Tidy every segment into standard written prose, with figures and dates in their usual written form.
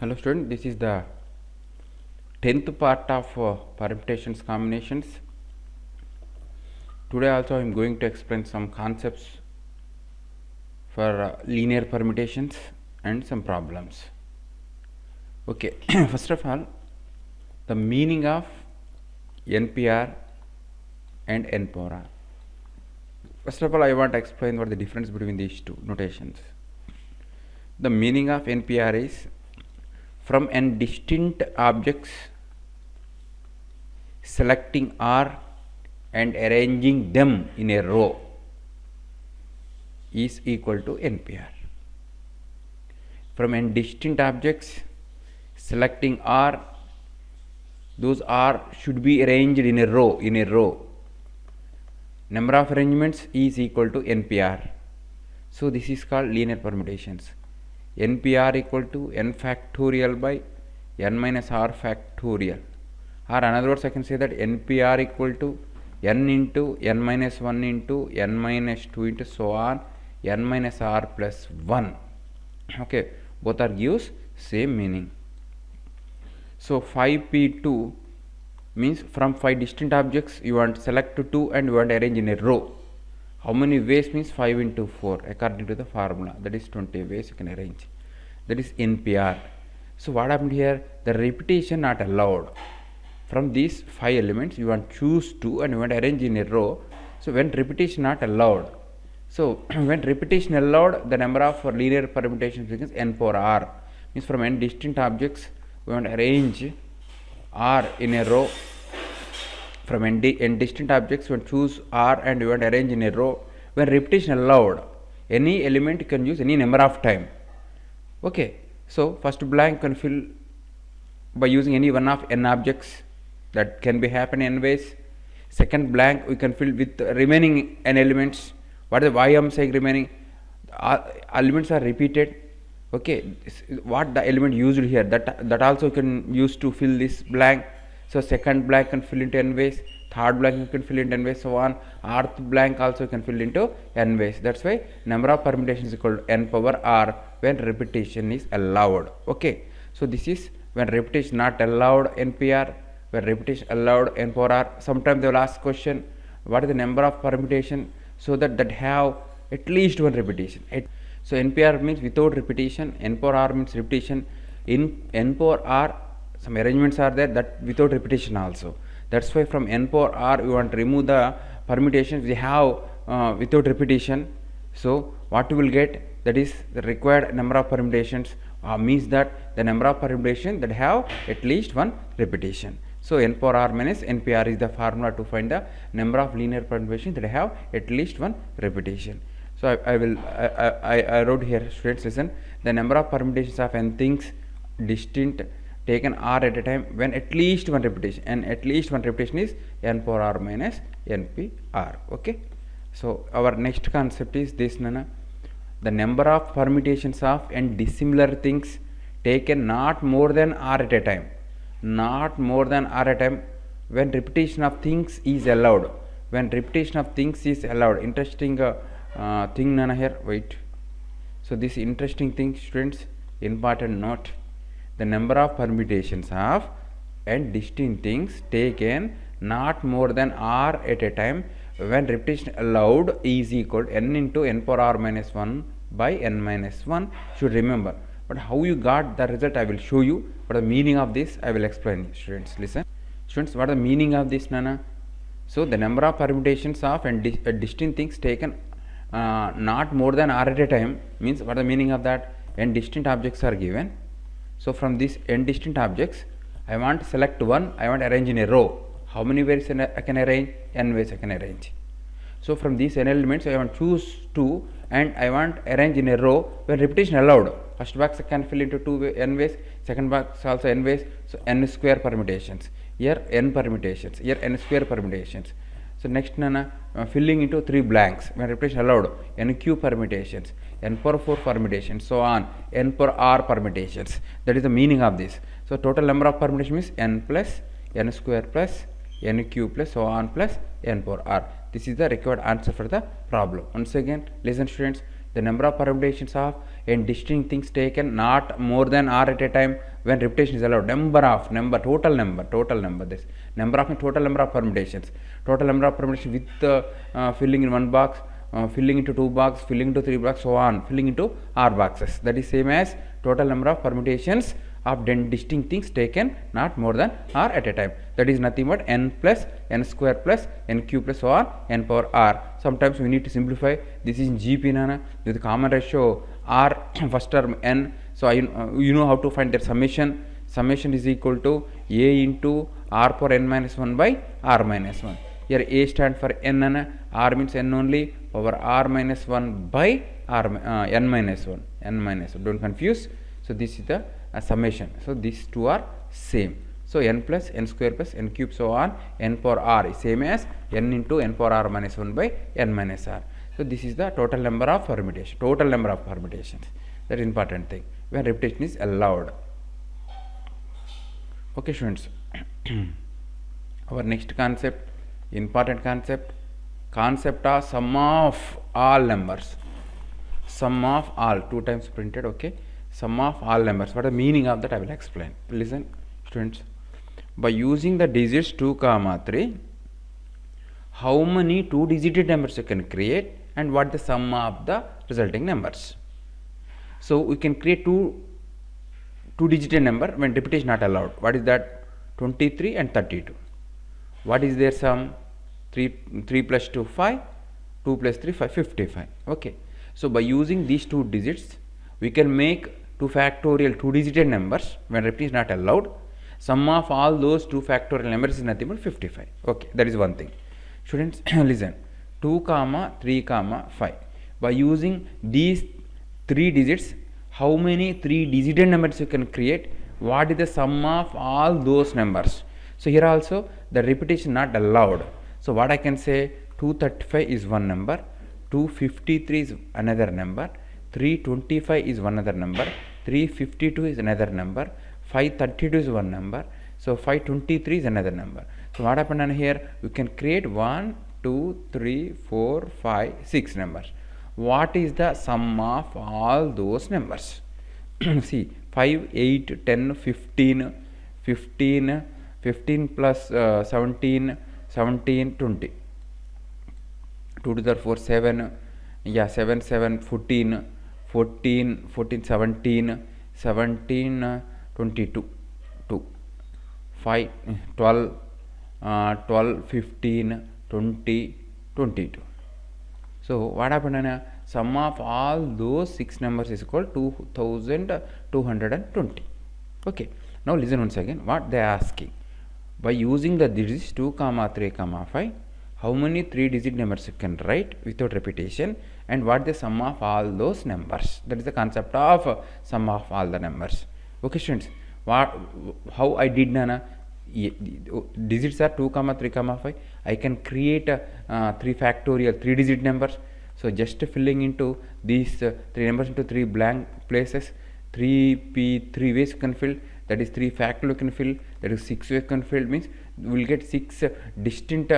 Hello student, this is the 10th part of permutations combinations. Today also I am going to explain some concepts for linear permutations and some problems. Okay, first of all, the meaning of NPR and N power R. First of all, I want to explain what the difference between these two notations. The meaning of NPR is from n distinct objects selecting R and arranging them in a row is equal to NPR. From n distinct objects selecting R, those R should be arranged in a row. Number of arrangements is equal to NPR. So this is called linear permutations. NPR equal to n factorial by n minus r factorial, or in other words I can say that NPR equal to n into n minus 1 into n minus 2 into so on n minus r plus 1. Okay, both are gives same meaning. So 5p2 means from 5 distinct objects you want to select 2 and you want to arrange in a row. How many ways means 5 into 4 according to the formula, that is 20 ways you can arrange. That is NPR. So what happened here? The repetition not allowed. From these 5 elements you want to choose 2 and you want to arrange in a row. So when repetition not allowed, so when repetition allowed, the number of linear permutations becomes n power r. Means from n distinct objects we want to arrange r in a row. From n distinct objects, you want to choose R and you want to arrange in a row. When repetition allowed, any element you can use any number of time. Okay, so first blank can fill by using any one of n objects, that can be happen n ways. Second blank we can fill with remaining n elements. What is why I am saying remaining? Elements are repeated. Okay, what the element used here, that also you can use to fill this blank. So second blank can fill into n ways, third blank you can fill into n ways, so on. Rth blank also you can fill into n ways. That's why number of permutations is equal to n power r when repetition is allowed. Okay, so this is when repetition not allowed NPR, when repetition allowed n power r. Sometimes they will ask question, what is the number of permutation so that have at least one repetition. So NPR means without repetition, n power r means repetition. In n power r some arrangements are there that without repetition also. That's why from n power r you want to remove the permutations we have without repetition. So what you will get, that is the required number of permutations means that the number of permutations that have at least one repetition. So n power r minus NPR is the formula to find the number of linear permutations that have at least one repetition. So I wrote here, students listen, the number of permutations of n things distinct taken r at a time when at least one repetition, and at least one repetition is n power r minus NPR. Okay, so our next concept is this, Nana. The number of permutations of n dissimilar things taken not more than r at a time, not more than r at a time when repetition of things is allowed. When repetition of things is allowed, interesting thing, Nana, here, wait. So this interesting thing, students, important note. The number of permutations of n distinct things taken not more than r at a time when repetition allowed is equal to n into n power r minus 1 by n minus 1. Should remember. But how you got the result I will show you. But the meaning of this I will explain. Students listen. Students, what is the meaning of this, Nana? So the number of permutations of n distinct things taken not more than r at a time means, what is the meaning of that? N distinct objects are given. So from these n distinct objects I want to select one, I want to arrange in a row. How many ways I can arrange? N ways I can arrange. So from these n elements I want to choose 2 and I want to arrange in a row when repetition allowed. First box I can fill into n ways, second box also n ways, so n square permutations. Here n permutations, here n square permutations. So next, Nana, filling into 3 blanks when repetition allowed, NQ permutations, n power 4 permutations, so on, n power r permutations. That is the meaning of this. So total number of permutations is n plus n square plus NQ plus so on plus n power r. This is the required answer for the problem. Once again, listen students, the number of permutations of n distinct things taken not more than r at a time when repetition is allowed. Total number, this number of permutations, total number of permutations with filling in one box, filling into two boxes, filling into three boxes, so on, filling into r boxes. That is same as total number of permutations of distinct things taken not more than r at a time. That is nothing but n plus n square plus n cube plus so on n power r. Sometimes we need to simplify. This is in GP nana with the common ratio r first term n. So you know how to find their summation. Summation is equal to a into r power n minus 1 by r minus 1. Here a stands for n and r means n only over r minus 1 by r n minus 1. Don't confuse. So this is the summation. So these two are same. So n plus n square plus n cube so on n power r is same as n into n power r minus 1 by n minus r. So this is the total number of permutations. That is important thing when repetition is allowed. Okay students. Our next concept, important concept of sum of all numbers. Sum of all, 2 times printed. Okay, sum of all numbers. What is the meaning of that I will explain. Listen students. By using the digits 2, 3, how many 2-digit numbers you can create and what the sum of the resulting numbers. So we can create two-digit number when repetition not allowed. What is that? 23 and 32. What is their sum? 3 plus 2 5, 2 plus 3 5, 55. Okay. So by using these 2 digits we can make 2 factorial 2-digit numbers when repetition is not allowed. Sum of all those 2 factorial numbers is nothing but 55. Okay, that is one thing. Students, listen. 2, 3, 5. By using these 3 digits, how many 3-digit numbers you can create? What is the sum of all those numbers? So here also the repetition not allowed. So what I can say, 235 is one number, 253 is another number, 325 is one other number, 352 is another number, 532 is one number, so 523 is another number. So what happened here? We can create 1, 2, 3, 4, 5, 6 numbers. What is the sum of all those numbers? See, 5, 8, 10, 15, 15 plus 17, 20. 2 to the 4, 7, 7, 14, 17, 22, 2, 5, 12, 15, 20, 22. So what happened? Sum of all those 6 numbers is equal to 2220. Okay. Now listen once again what they are asking. By using the digits 2, 3, 5, how many 3-digit numbers you can write without repetition and what the sum of all those numbers. That is the concept of sum of all the numbers. Okay students, how I did Nana? Digits are 2, 3, 5. I can create 3 factorial 3-digit numbers. So just filling into these 3 numbers into 3 blank places, 3 ways you can fill. That is 3 factorial you can fill. That is 6 ways you can fill. Means we will get 6 distinct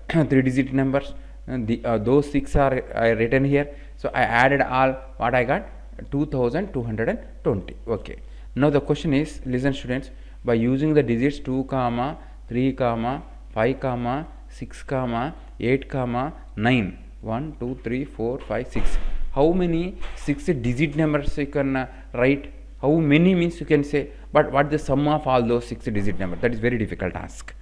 3-digit numbers. Those 6 are written here. So I added all. What I got? 2220. Okay. Now the question is, listen students. By using the digits 2, 3, 5, 6, 8, 9. 1, 2, 3, 4, 5, 6. How many 6-digit numbers you can write? How many means you can say, but what the sum of all those 6-digit numbers? That is very difficult task.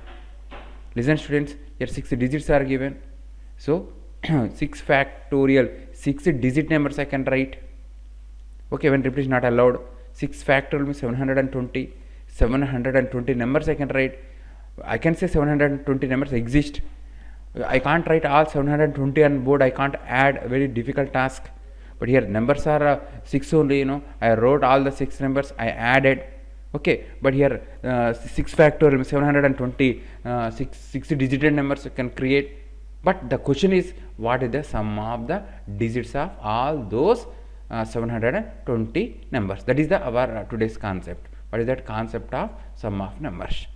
Listen students, here 6 digits are given. So 6 factorial 6-digit numbers I can write. Okay, when repetition not allowed. 6 factorial means 720. 720 numbers I can write. I can say 720 numbers exist. I can't write all 720 on board. I can't add a very difficult task. But here numbers are 6 only, I wrote all the 6 numbers, I added. Okay, but here 6 factorial 720 6-digit numbers you can create. But the question is, what is the sum of the digits of all those 720 numbers? That is our today's concept. What is that concept of sum of numbers?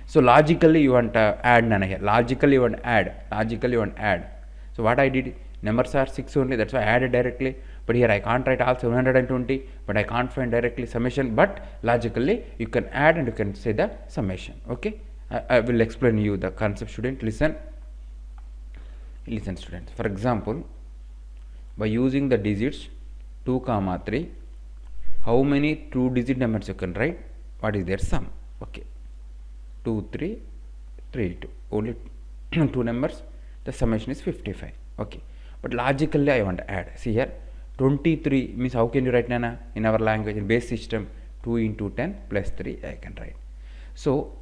So logically you want to add none here. Logically you want to add. So what I did, numbers are 6 only, that's why I added directly. but here I can't write all 720, but I can't find directly summation, but logically you can add and you can say the summation. Okay, I will explain you the concept. Student, listen students. For example, by using the digits 2, 3, how many 2-digit numbers you can write? What is their sum? Okay, 2, 3, 3, 2, only 2 numbers, the summation is 55. Okay, but logically I want to add. See here, 23 means how can you write, Nana? In our language, in base system, 2 into 10 plus 3 I can write. So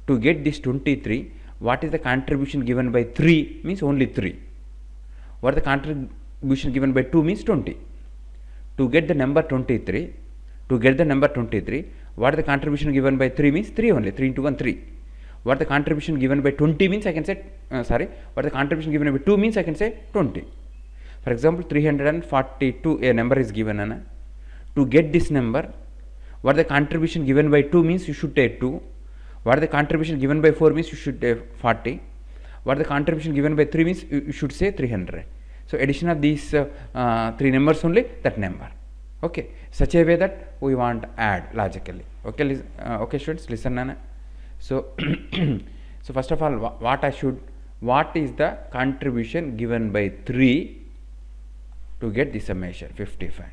to get this 23, what is the contribution given by 3 means only 3. What the contribution given by 2 means 20. To get the number 23, what the contribution given by 3 means 3 only, 3 into 1, 3. What the contribution given by 20 means I can say, what the contribution given by 2 means I can say 20. For example, 342, a number is given, Anna. To get this number, what the contribution given by 2 means you should take 2. What the contribution given by 4 means you should take 40. What the contribution given by 3 means you should say 300. So addition of these 3 numbers only, that number. Okay, such a way that we want to add logically. Okay, okay students, listen, Nana. So so first of all, what is the contribution given by 3 to get the summation 55?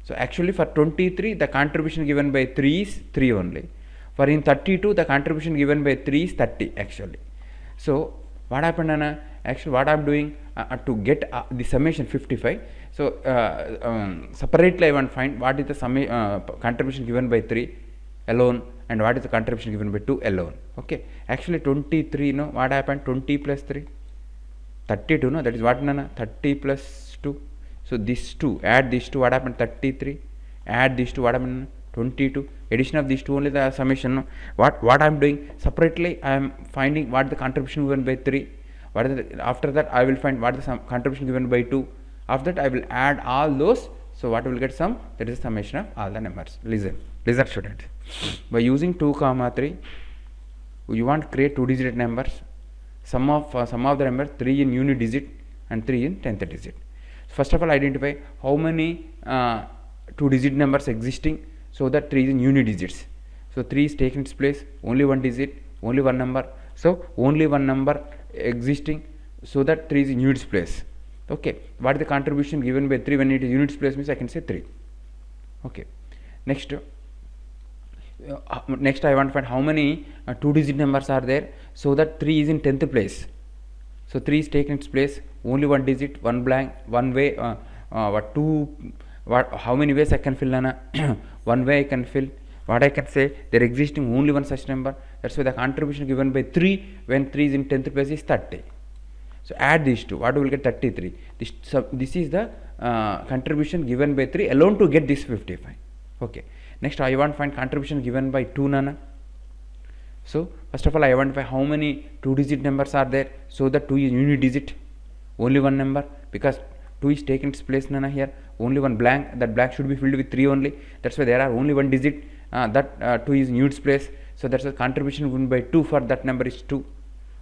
So actually for 23 the contribution given by 3 is 3 only. For in 32 the contribution given by 3 is 30 actually. So what happened, Anna? Actually what I am doing to get the summation 55. So separately I want to find what is the contribution given by 3 alone and what is the contribution given by 2 alone. Okay, actually 23, no, what happened? 20 plus 3, 32, no, that is what, Nana? 30 plus 2. So this 2, add these 2, what happened? 33. Add these 2, what happened? 22. Addition of these 2 only the summation, no? What I am doing separately, I am finding what the contribution given by 3. After that I will find what the contribution given by 2. After that I will add all those. So what will get sum? That is the summation of all the numbers. Listen student. By using 2, 3, you want to create 2-digit numbers. Sum of the numbers 3 in unit digit and 3 in 10th digit. First of all, identify how many 2-digit numbers existing, so that 3 is in unit digits. So 3 is taking its place, only 1 digit, only 1 number. So only 1 number existing, so that 3 is in units place. Okay, what is the contribution given by 3 when it is units place means I can say 3. Okay, next I want to find how many 2-digit numbers are there, so that 3 is in 10th place. So 3 is taking its place, only 1 digit, 1 blank, 1 way, how many ways I can fill, Nana? 1 way I can fill. What I can say, there existing only 1 such number. That's why the contribution given by 3 when 3 is in 10th place is 30. So add these 2, what will get? 33. This is the contribution given by 3 alone to get this 55. Okay, next I want to find contribution given by 2, Nana. So first of all I want to find how many 2-digit numbers are there, so that 2 is unit digit, only 1 number, because 2 is taken its place, Nana. Here only 1 blank, that blank should be filled with 3 only. That's why there are only 1 digit, that 2 is in units place. So that's the contribution given by 2 for that number is 2.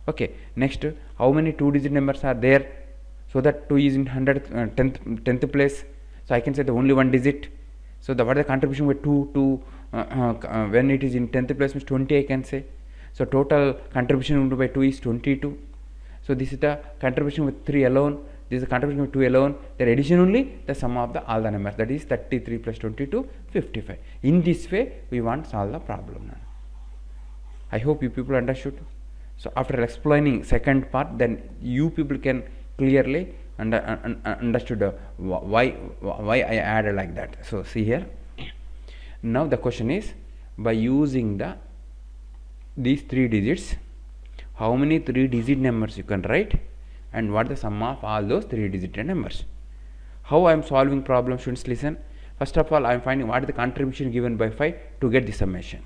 Okay, next how many 2-digit numbers are there, so that 2 is in 10th place. So I can say the only 1 digit. So what is the contribution by 2 to when it is in 10th place means 20 I can say. So total contribution by 2 is 22. So this is the contribution with 3 alone, this is the contribution with 2 alone, then addition only the sum of all the numbers, that is 33 plus 22, 55. In this way we want to solve the problem. I hope you people understood. So after explaining second part, then you people can clearly understood why I added like that. So see here, now the question is, by using these 3 digits, how many 3-digit numbers you can write, and what the sum of all those 3-digit numbers. How I am solving problem, students, listen. First of all, I am finding what is the contribution given by 5 to get the summation.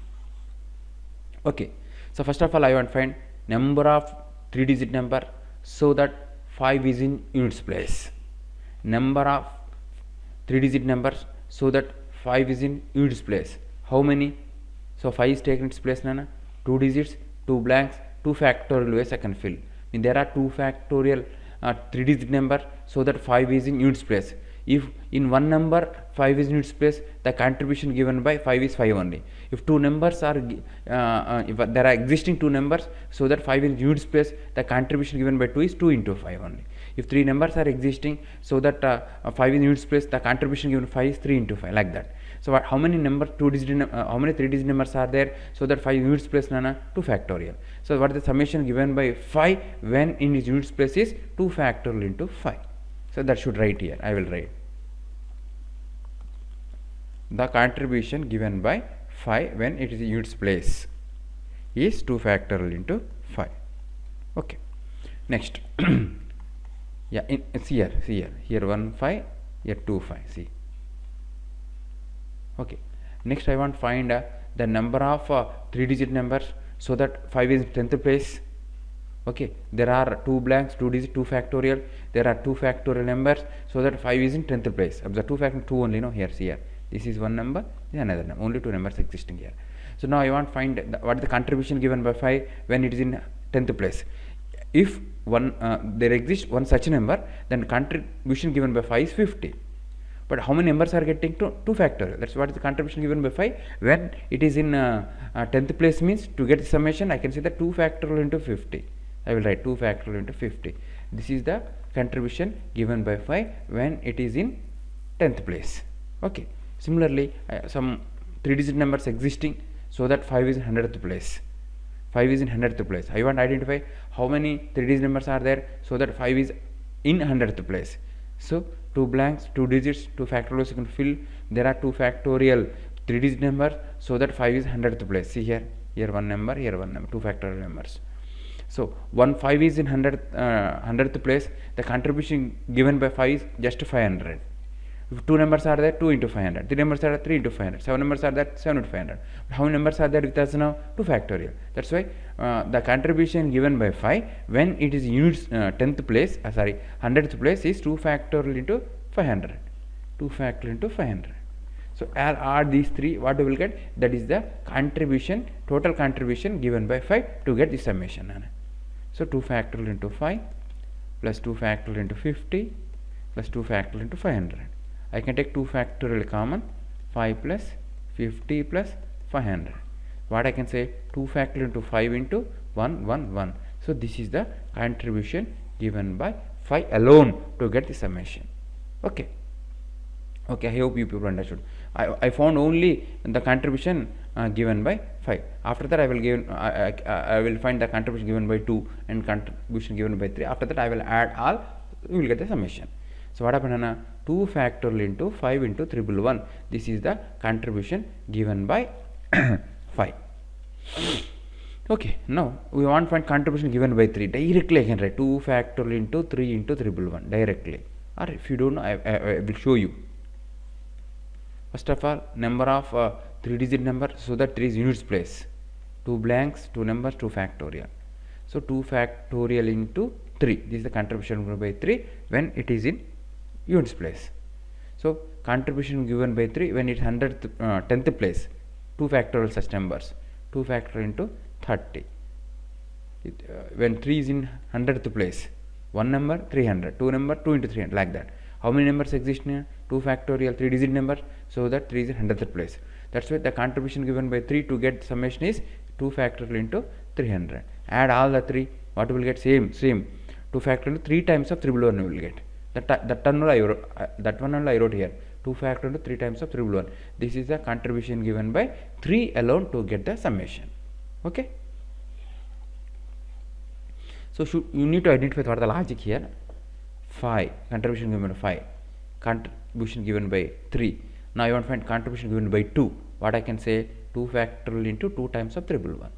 Okay, so first of all I want to find number of 3-digit number, so that 5 is in units place. Number of 3-digit numbers, so that 5 is in units place. How many? So 5 is taken its place, Nana. 2 digits, 2 blanks, 2 factorial ways I can fill. There are 2 factorial 3-digit number, so that 5 is in units place. if in one number 5 is in its place, the contribution given by 5 is 5 only. If two numbers are if there are existing two numbers, so that 5 is in its place, the contribution given by 2 is 2 into 5 only. If three numbers are existing, so that 5 is in its place, the contribution given 5 is 3 into 5, like that. So how many number how many 3-digit numbers are there, so that 5 units place nana 2 factorial. So what is the summation given by 5 when in its units place is 2 factorial into 5. So that should write here. I will write the contribution given by 5 when it is in units place is 2 factorial into 5. Okay, next. Yeah, see here 1 5, here 2 5. See. Okay, next I want to find the number of 3-digit numbers, so that 5 is in 10th place. Okay, there are 2 blanks, 2 digit, 2 factorial. There are 2 factorial numbers, so that 5 is in 10th place. Observe 2 factorial, 2 only, no, here, see here. This is one number, this is another number, only 2 numbers existing here. So now I want to find what is the contribution given by 5 when it is in 10th place. If there exists one such number, then contribution given by 5 is 50. But how many numbers are getting to 2 factorial? That's what is the contribution given by 5 when it is in 10th place. Means to get the summation, I can say that 2 factorial into 50. I will write 2 factorial into 50. This is the contribution given by 5 when it is in 10th place. Okay. Similarly, some 3-digit numbers existing, so that 5 is in 100th place. 5 is in 100th place. I want to identify how many 3-digit numbers are there, so that 5 is in 100th place. So 2 blanks, 2 digits, 2 factorials you can fill. There are 2 factorial 3-digit numbers, so that 5 is 100th place. See here one number, here one number, 2 factorial numbers. So 5 is in 100th place. The contribution given by 5 is just 500. If 2 numbers are there, 2 into 500. 3 numbers are there, 3 into 500. 7 numbers are there, 7 into 500. How many numbers are there with us now? 2 factorial. That's why the contribution given by 5 when it is units 10th place, 100th place is 2 factorial into 500. 2 factorial into 500. So add these three, what we will get? That is the contribution, total contribution given by 5 to get the summation. So 2 factorial into 5 plus 2 factorial into 50 plus 2 factorial into 500. I can take 2 factorial common, 5 plus 50 plus 500. What I can say? 2 factorial into 5 into 1, 1, 1. So this is the contribution given by 5 alone to get the summation. Okay. Okay, I hope you people understood. I found only the contribution given by 5. After that, I will find the contribution given by 2 and contribution given by 3. After that, I will add all. We will get the summation. So what happened? 2 factorial into 5 into 111. This is the contribution given by 5. Okay, now we want to find contribution given by 3. Directly I can write 2 factorial into 3 into 111 directly. Or if you don't know, I will show you. First of all, number of 3-digit number, so that 3 is units place. 2 blanks, 2 numbers, 2 factorial. So 2 factorial into 3. This is the contribution given by 3 when it is in units place. So contribution given by 3 when it is 10th place. 2 factorial such numbers. 2 factorial into 30. When 3 is in 100th place. 1 number 300, 2 number 2 into 300, like that. How many numbers exist here? 2 factorial 3-digit number, so that 3 is in 100th place. That's why the contribution given by 3 to get summation is 2 factorial into 300. Add all the 3, what will get? Same. 2 factorial into 3 times of 311 we will get. That one only I wrote here. 2 factorial into 3 times of 311. This is the contribution given by 3 alone to get the summation. Okay. So you need to identify what the logic here. 5 contribution given by 5, contribution given by 3. Now I want to find contribution given by 2. What I can say? 2 factorial into 2 times of 311.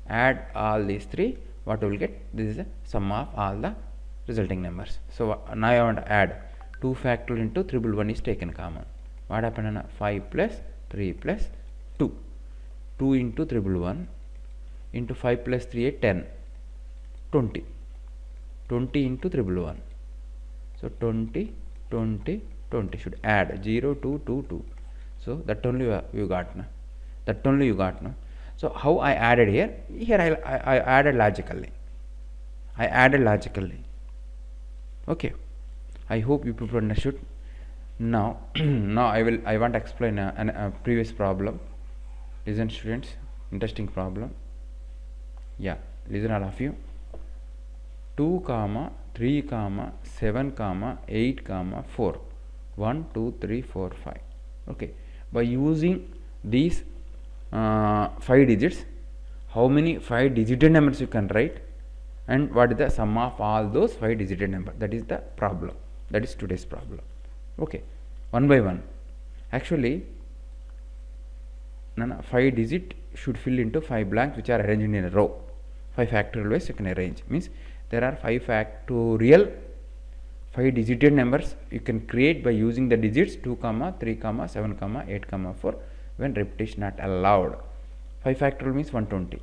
Add all these 3. What we will get? This is the sum of all the resulting numbers. So now I want to add 2 factorial into 311 is taken common. What happened? 5 plus 3 plus 2. 2 into 311 into 5 plus 3 is 10. 20. 20 into 311. So 20, 20, 20 should add 0, 2, 2, 2. So that only you got. That only you got. So how I added here? Here I added logically. Okay. I hope you people understood. Now now I want to explain a previous problem. Listen students, interesting problem. Yeah, listen all of you. 2 comma 3 comma 7 comma 8 comma 4, 1 2 3 4 5. Okay, by using these 5 digits, how many 5 digit numbers you can write, and what is the sum of all those 5 digit numbers? That is the problem. That is today's problem. Okay, one by one. Actually 5 digit should fill into 5 blanks which are arranged in a row. 5 factorial ways you can arrange, means there are 5 factorial 5 digit numbers you can create by using the digits 2 comma 3 comma 7 comma 8 comma 4 when repetition not allowed. 5 factorial means 120.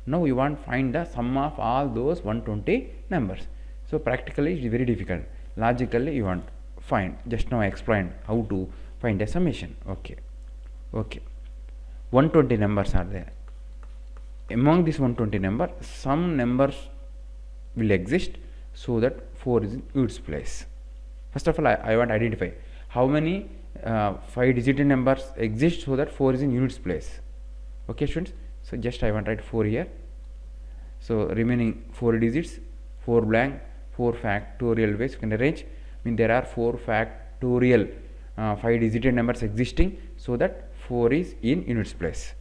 Now you want to find the sum of all those 120 numbers. So practically it is very difficult. Logically you want to find. Just now I explained how to find a summation. Okay. 120 numbers are there. Among these 120 numbers, some numbers will exist so that 4 is in units place. First of all, I want to identify how many 5 digit numbers exist so that 4 is in units place. Okay students, so just I want to write 4 here. So remaining 4 digits, 4 blank, 4 factorial ways you can arrange. I mean there are 4 factorial 5 digit numbers existing so that 4 is in units place.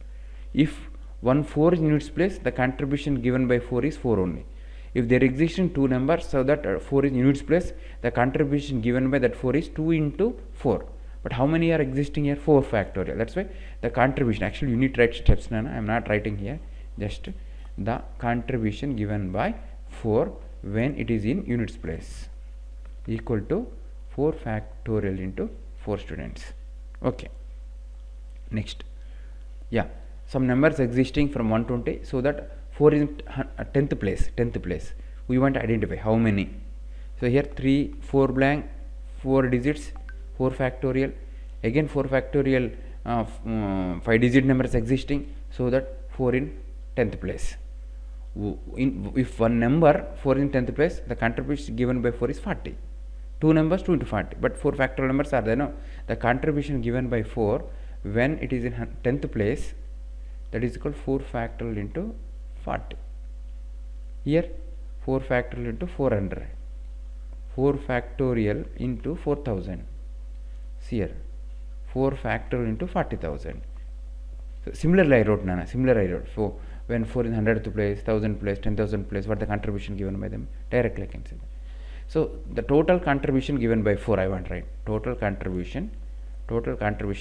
If 4 is in units place, the contribution given by 4 is 4 only. If there existing 2 numbers so that 4 is in units place, the contribution given by that 4 is 2 into 4. But how many are existing here? 4 factorial. That's why the contribution, actually you need to write steps, Nana. I am not writing here, just the contribution given by 4 when it is in units place equal to 4 factorial into 4 students. Okay. Next, yeah, some numbers existing from 120 so that 4 is in 10th place. We want to identify how many. So here 4 blank, 4 digits, 4 factorial, again 4 factorial 5 digit numbers existing so that 4 in 10th place. If one number 4 in 10th place, the contribution given by 4 is 40. 2 numbers 2 into 40, but 4 factorial numbers are there. No, the contribution given by 4 when it is in 10th place, that is equal 4 factorial into 40. Here 4 factorial into 400, 4 factorial into 4000. See here 4 factorial into 40,000. So similarly I wrote, Nana. So when 4 is 100th place, 1000th place, 10,000th place, what the contribution given by them? Directly I can say that. So the total contribution given by 4 I want to write. Total contribution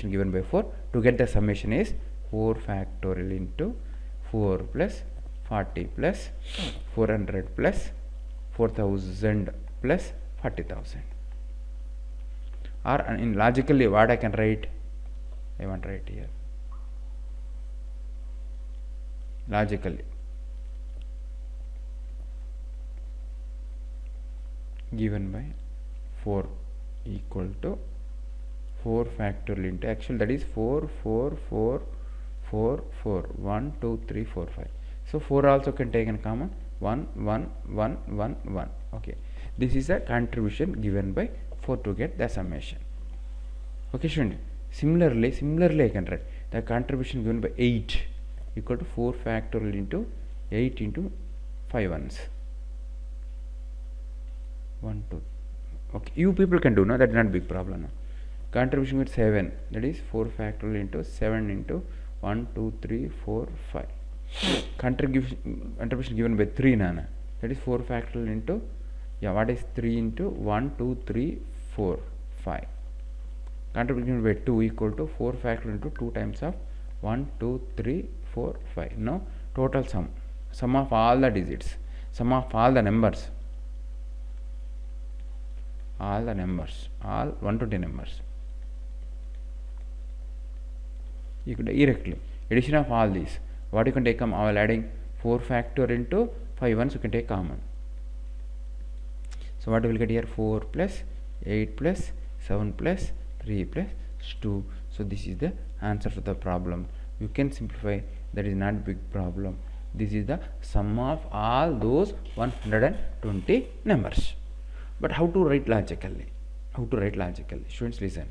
given by 4 to get the summation is 4 factorial into 4 plus 40 plus 400 plus 4000 plus 40,000. Or in logically what I can write? I want to write here. Logically given by 4 equal to 4 factorial into, actually that is 4 4 4 4 4 1 2 3 4 5. So 4 also can take in common, 1 1 1 1 1. Okay, this is a contribution given by 4 to get the summation. Okay student, similarly I can write the contribution given by 8 equal to 4 factorial into 8 into 5 ones. 1 2. Okay, you people can do, no, that is not big problem. No? Contribution with 7, that is 4 factorial into 7 into 1 2 3 4 5. Contribution given by 3, Nana, that is 4 factorial into, yeah, what is 3 into 1 2 3 4 5. Contribution by 2 equal to 4 factorial into 2 times of 1 2 3 4 5. Now total sum of all the digits, sum of all the numbers, all 120 numbers. You could directly addition of all these, what you can take common, while adding 4 factorial into 5 ones you can take common. So what we will get here? 4 plus 8 plus 7 plus 3 plus 2. So this is the answer to the problem. You can simplify, that is not big problem. This is the sum of all those 120 numbers. But how to write logically? how to write logically. Students, listen.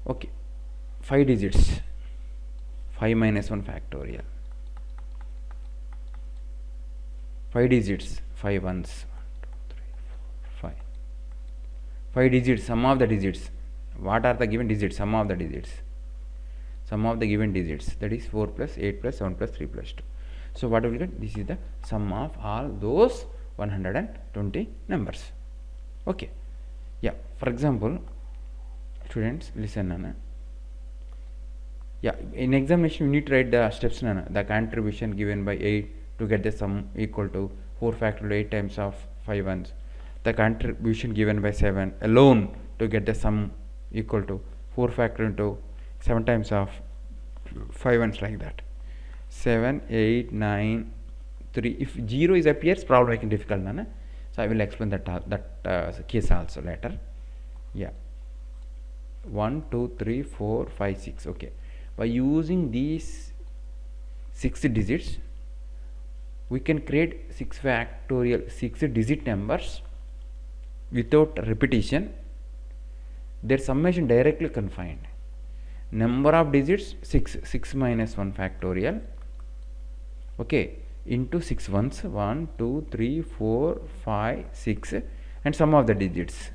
Okay, 5 digits, 5 minus 1 factorial, 5 digits, 5 ones, 1 2 3 4 5, 5 digits, sum of the digits. What are the given digits? Sum of the digits, sum of the given digits, that is 4 plus 8 plus 7 plus 3 plus 2. So what we will get? This is the sum of all those 120 numbers. Okay, yeah, for example, students, listen, Nana. Yeah, in examination you need to write the steps, Nana. The contribution given by 8 to get the sum equal to 4 factorial 8 times of 5 ones. The contribution given by 7 alone to get the sum equal to 4 factorial into 7 times of 5 ones, like that. 7, 8, 9, 3. If 0 is appears, problem making difficult, Nana. So I will explain that case also later. Yeah, 1 2 3 4 5 6. Okay, by using these 6 digits we can create 6 factorial 6 digit numbers without repetition. Their summation directly confined. Number of digits 6 minus 1 factorial, okay, into 6 ones, 1 2 3 4 5 6, and sum of the digits.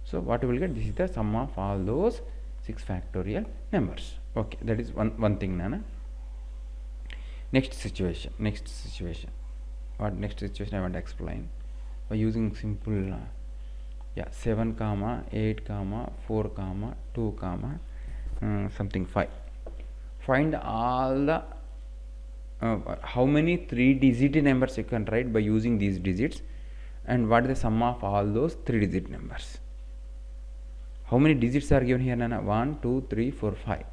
So what we will get? This is the sum of all those 6 factorial numbers. Okay, that is one thing, Nana. Next situation. What next situation I want to explain by using simple 7 comma 8 comma 4 comma 2 comma something 5. Find all the how many 3-digit numbers you can write by using these digits, and what is the sum of all those 3-digit numbers. How many digits are given here, Nana? 1 2 3 4 5.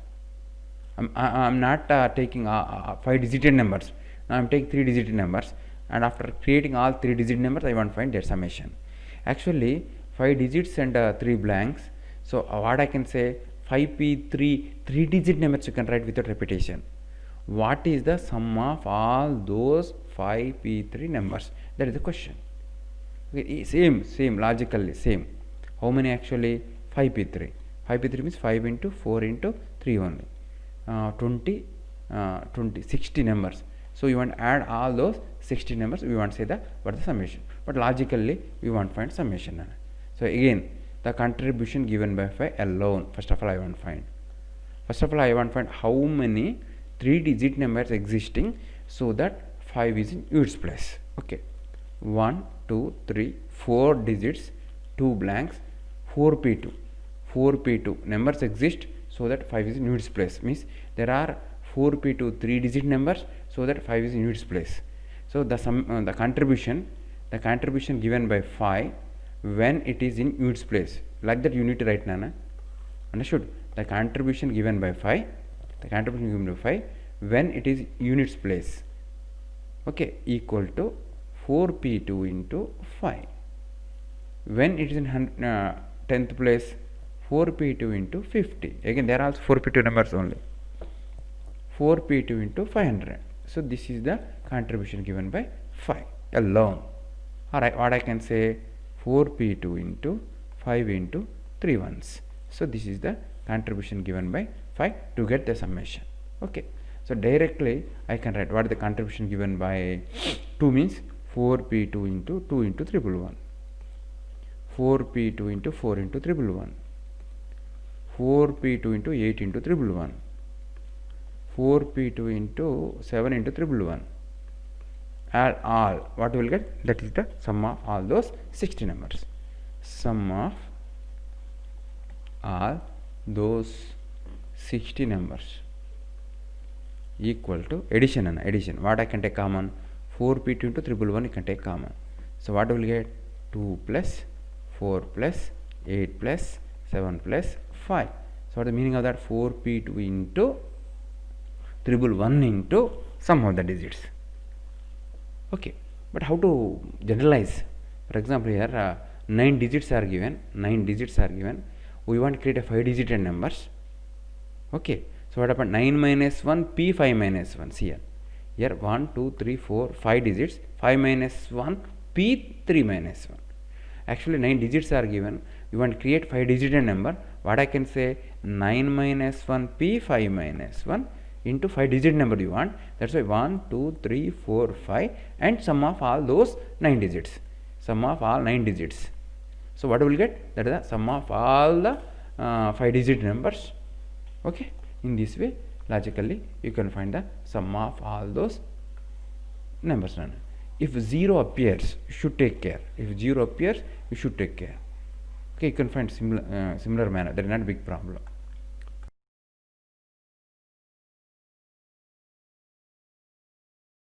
I'm not taking 5-digit numbers. Now I'm taking 3-digit numbers, and after creating all 3-digit numbers I want to find their summation. Actually 5 digits and 3 blanks. So what I can say, 5p3 3-digit numbers you can write without repetition. What is the sum of all those 5p3 numbers? That is the question. Okay, same logically same. How many actually? 5p3. 5p3 means 5 into 4 into 3 only. 20, 60 numbers. So you want to add all those 60 numbers. We want to say what is the summation. But logically we want to find summation. So again, the contribution given by 5 alone. First of all I want to find. How many 3-digit numbers existing so that 5 is in its place. Okay. 1 2 3 4 digits, 2 blanks, 4p2. 4p2 numbers exist so that 5 is in its place. Means there are 4p2 3-digit numbers so that 5 is in its place. So the sum, the contribution given by 5 when it is in its place, like that you need to write, Nana. Understood? The contribution given by 5 when it is units place, okay, equal to 4p2 into 5. When it is in 10th place, 4p2 into 50. Again there are also 4p2 numbers only. 4p2 into 500. So this is the contribution given by 5 alone. Alright, what I can say, 4p2 into 5 into 3 ones. So this is the contribution given by 5 to get the summation. Okay, so directly I can write what is the contribution given by 2 means 4p2 into 2 into 111. 4p2 into 4 into 111. 4p2 into 8 into 111. 4p2 into 7 into 111. Add all, what we will get? That is the sum of all those 60 numbers. Sum of all those 60 numbers equal to addition. What I can take common? 4p2 into 111 you can take common. So what will get? 2 plus 4 plus 8 plus 7 plus 5. So what is the meaning of that? 4p2 into 111 into sum of the digits. Okay, but how to generalize? For example, here 9 digits are given. We want to create a 5-digit numbers. Okay, so what happened? 9 minus 1, p5 minus 1. See here 1 2 3 4 5 digits. 5 minus 1, P3 minus 1. Actually 9 digits are given. You want to create 5 digit number. What I can say, 9 minus 1 P5 minus 1 into 5 digit number you want. That's why 1, 2, 3, 4, 5 and sum of all those 9 digits. Sum of all 9 digits. So what we will get? That is the sum of all the 5 digit numbers. Okay. In this way, logically, you can find the sum of all those numbers. If 0 appears, you should take care. If 0 appears, you should take care. Okay, you can find similar manner. That is not a big problem.